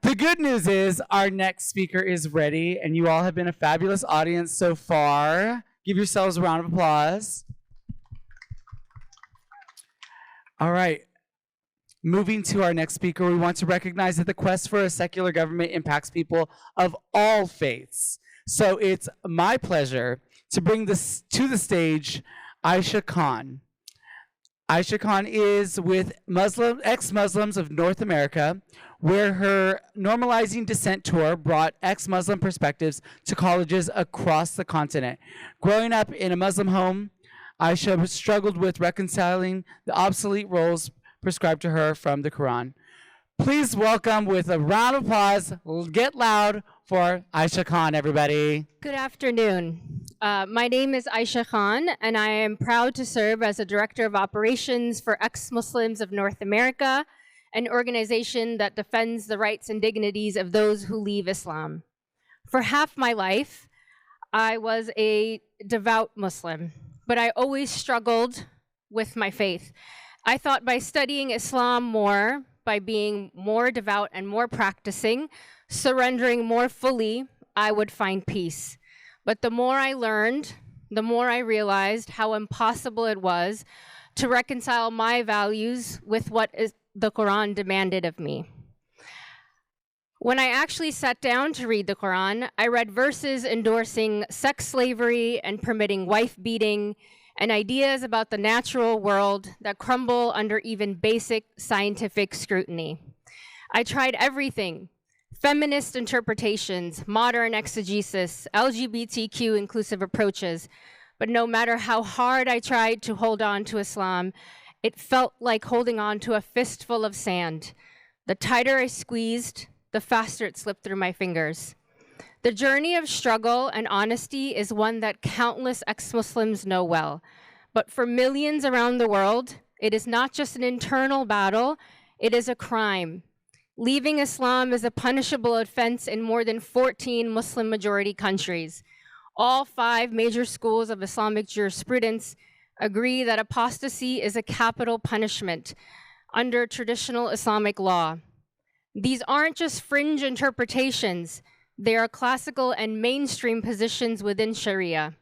The good news is our next speaker is ready, and you all have been a fabulous audience so far. Give yourselves a round of applause. All right. Moving to our next speaker, we want to recognize that the quest for a secular government impacts people of all faiths. So it's my pleasure to bring this to the stage Aysha Khan. Aysha Khan is with ex-Muslims of North America, where her Normalizing Dissent tour brought ex-Muslim perspectives to colleges across the continent. Growing up in a Muslim home, Aysha struggled with reconciling the obsolete roles prescribed to her from the Quran. Please welcome with a round of applause, get loud, for Aysha Khan, everybody. Good afternoon. My name is Aysha Khan, and I am proud to serve as the Director of Operations for Ex-Muslims of North America, an organization that defends the rights and dignities of those who leave Islam. For half my life, I was a devout Muslim, but I always struggled with my faith. I thought by studying Islam more, by being more devout and more practicing, surrendering more fully, I would find peace. But the more I learned, the more I realized how impossible it was to reconcile my values with what the Quran demanded of me. When I actually sat down to read the Quran, I read verses endorsing sex slavery and permitting wife beating, and ideas about the natural world that crumble under even basic scientific scrutiny. I tried everything: feminist interpretations, modern exegesis, LGBTQ inclusive approaches, but no matter how hard I tried to hold on to Islam, it felt like holding on to a fistful of sand. The tighter I squeezed, the faster it slipped through my fingers. The journey of struggle and honesty is one that countless ex-Muslims know well. But for millions around the world, it is not just an internal battle, it is a crime. Leaving Islam is a punishable offense in more than 14 Muslim-majority countries. All 5 major schools of Islamic jurisprudence agree that apostasy is a capital punishment under traditional Islamic law. These aren't just fringe interpretations. They are classical and mainstream positions within Sharia.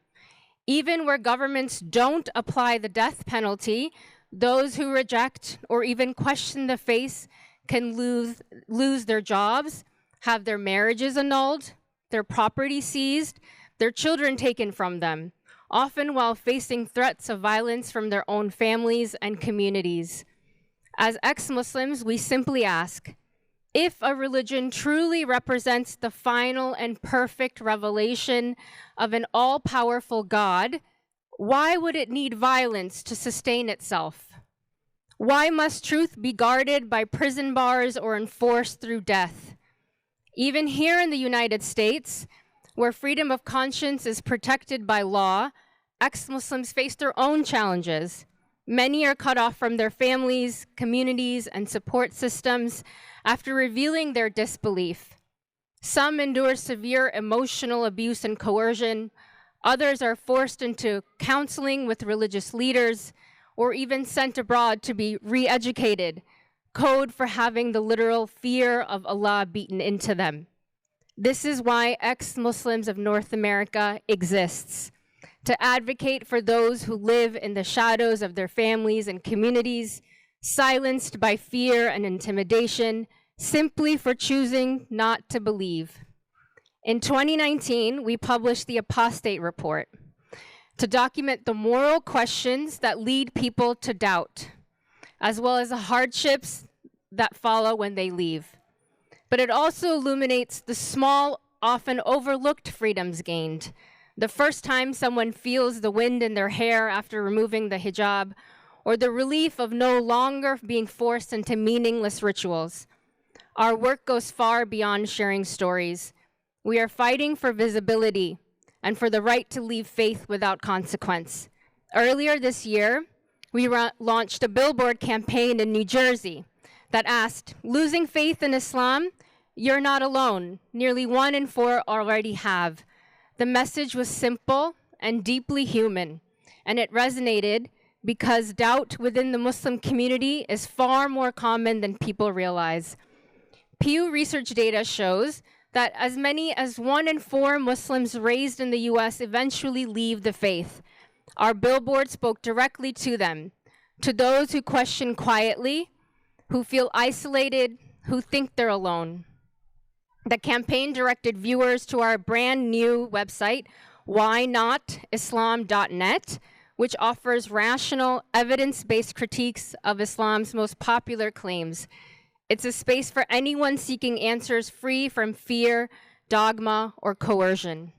Even where governments don't apply the death penalty, those who reject or even question the faith can lose their jobs, have their marriages annulled, their property seized, their children taken from them, often while facing threats of violence from their own families and communities. As ex-Muslims, we simply ask, if a religion truly represents the final and perfect revelation of an all-powerful God, why would it need violence to sustain itself? Why must truth be guarded by prison bars or enforced through death? Even here in the United States, where freedom of conscience is protected by law, ex-Muslims face their own challenges. Many are cut off from their families, communities, and support systems after revealing their disbelief. Some endure severe emotional abuse and coercion. Others are forced into counseling with religious leaders or even sent abroad to be re-educated, code for having the literal fear of Allah beaten into them. This is why ex-Muslims of North America exists, to advocate for those who live in the shadows of their families and communities, silenced by fear and intimidation, simply for choosing not to believe. In 2019, we published the Apostate Report to document the moral questions that lead people to doubt, as well as the hardships that follow when they leave. But it also illuminates the small, often overlooked freedoms gained. The first time someone feels the wind in their hair after removing the hijab, or the relief of no longer being forced into meaningless rituals. Our work goes far beyond sharing stories. We are fighting for visibility and for the right to leave faith without consequence. Earlier this year, we launched a billboard campaign in New Jersey that asked, "Losing faith in Islam? You're not alone. Nearly 1 in 4 already have." The message was simple and deeply human, and it resonated because doubt within the Muslim community is far more common than people realize. Pew Research data shows that as many as 1 in 4 Muslims raised in the US eventually leave the faith. Our billboard spoke directly to them, to those who question quietly, who feel isolated, who think they're alone. The campaign directed viewers to our brand new website, whynotislam.net, which offers rational, evidence-based critiques of Islam's most popular claims. It's a space for anyone seeking answers free from fear, dogma, or coercion.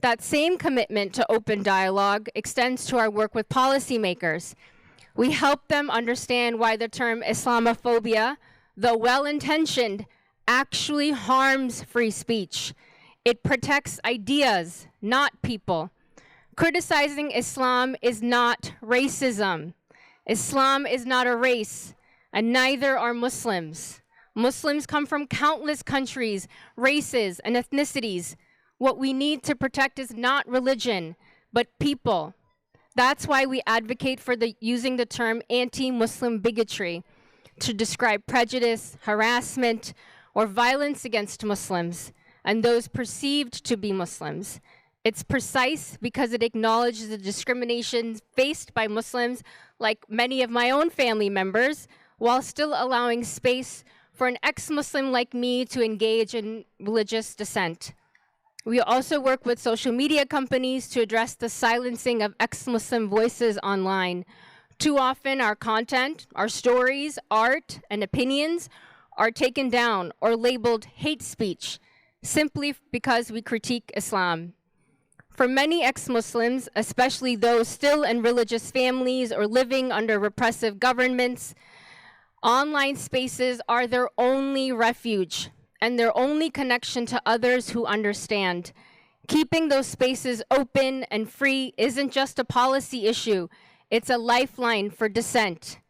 That same commitment to open dialogue extends to our work with policymakers. We help them understand why the term Islamophobia, though well-intentioned, actually harms free speech. It protects ideas, not people. Criticizing Islam is not racism. Islam is not a race, and neither are Muslims. Muslims come from countless countries, races, and ethnicities. What we need to protect is not religion, but people. That's why we advocate for using the term anti-Muslim bigotry to describe prejudice, harassment, or violence against Muslims and those perceived to be Muslims. It's precise because it acknowledges the discrimination faced by Muslims, like many of my own family members, while still allowing space for an ex-Muslim like me to engage in religious dissent. We also work with social media companies to address the silencing of ex-Muslim voices online. Too often our content, our stories, art, and opinions are taken down or labeled hate speech simply because we critique Islam. For many ex-Muslims, especially those still in religious families or living under repressive governments, online spaces are their only refuge and their only connection to others who understand. Keeping those spaces open and free isn't just a policy issue, it's a lifeline for dissent.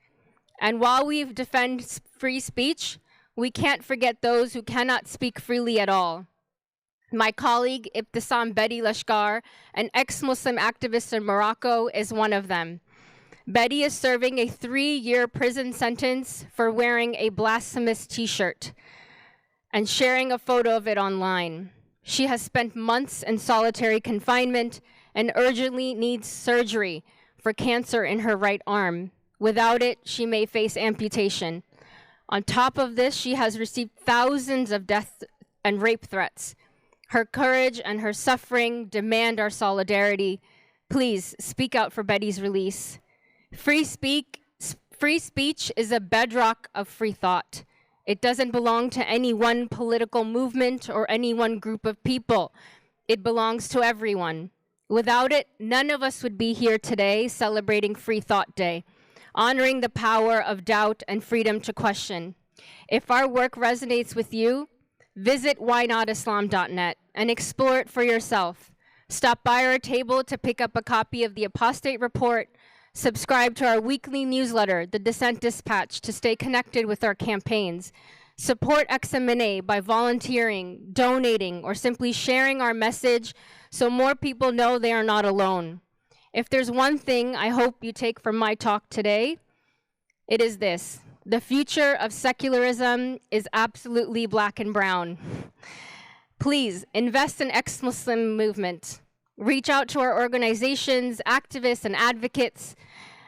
And while we defend free speech, we can't forget those who cannot speak freely at all. My colleague, Ibtisam Betty Lashkar, an ex-Muslim activist in Morocco, is one of them. Betty is serving a 3-year prison sentence for wearing a blasphemous t-shirt and sharing a photo of it online. She has spent months in solitary confinement and urgently needs surgery for cancer in her right arm. Without it, she may face amputation. On top of this, she has received thousands of death and rape threats. Her courage and her suffering demand our solidarity. Please speak out for Betty's release. Free speech is a bedrock of free thought. It doesn't belong to any one political movement or any one group of people. It belongs to everyone. Without it, none of us would be here today celebrating Free Thought Day, honoring the power of doubt and freedom to question. If our work resonates with you, visit whynotislam.net and explore it for yourself. Stop by our table to pick up a copy of the Apostate Report. Subscribe to our weekly newsletter, The Dissent Dispatch, to stay connected with our campaigns. Support XMNA by volunteering, donating, or simply sharing our message so more people know they are not alone. If there's one thing I hope you take from my talk today, it is this: the future of secularism is absolutely black and brown. Please invest in ex-Muslim movement. Reach out to our organizations, activists, and advocates,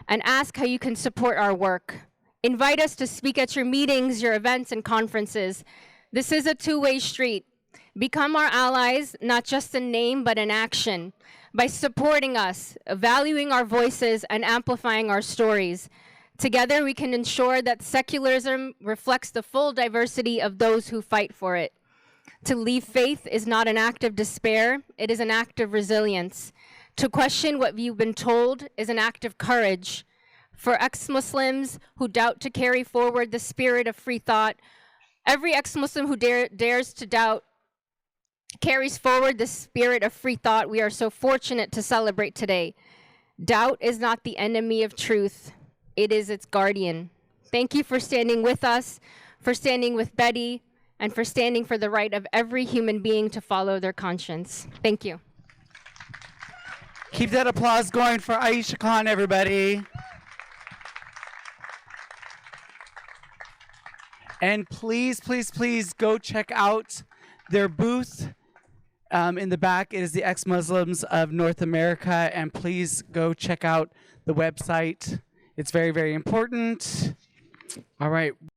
and ask how you can support our work. Invite us to speak at your meetings, your events, and conferences. This is a two-way street. Become our allies, not just in name, but in action, by supporting us, valuing our voices, and amplifying our stories. Together, we can ensure that secularism reflects the full diversity of those who fight for it. To leave faith is not an act of despair, it is an act of resilience. To question what you've been told is an act of courage. For ex-Muslims who doubt to carry forward the spirit of free thought, every ex-Muslim who dares to doubt carries forward the spirit of free thought we are so fortunate to celebrate today. Doubt is not the enemy of truth, it is its guardian. Thank you for standing with us, for standing with Betty, and for standing for the right of every human being to follow their conscience. Thank you. Keep that applause going for Aysha Khan, everybody. And please, please, please go check out their booth in the back. It is the Ex-Muslims of North America. And please go check out the website. It's very, very important. All right.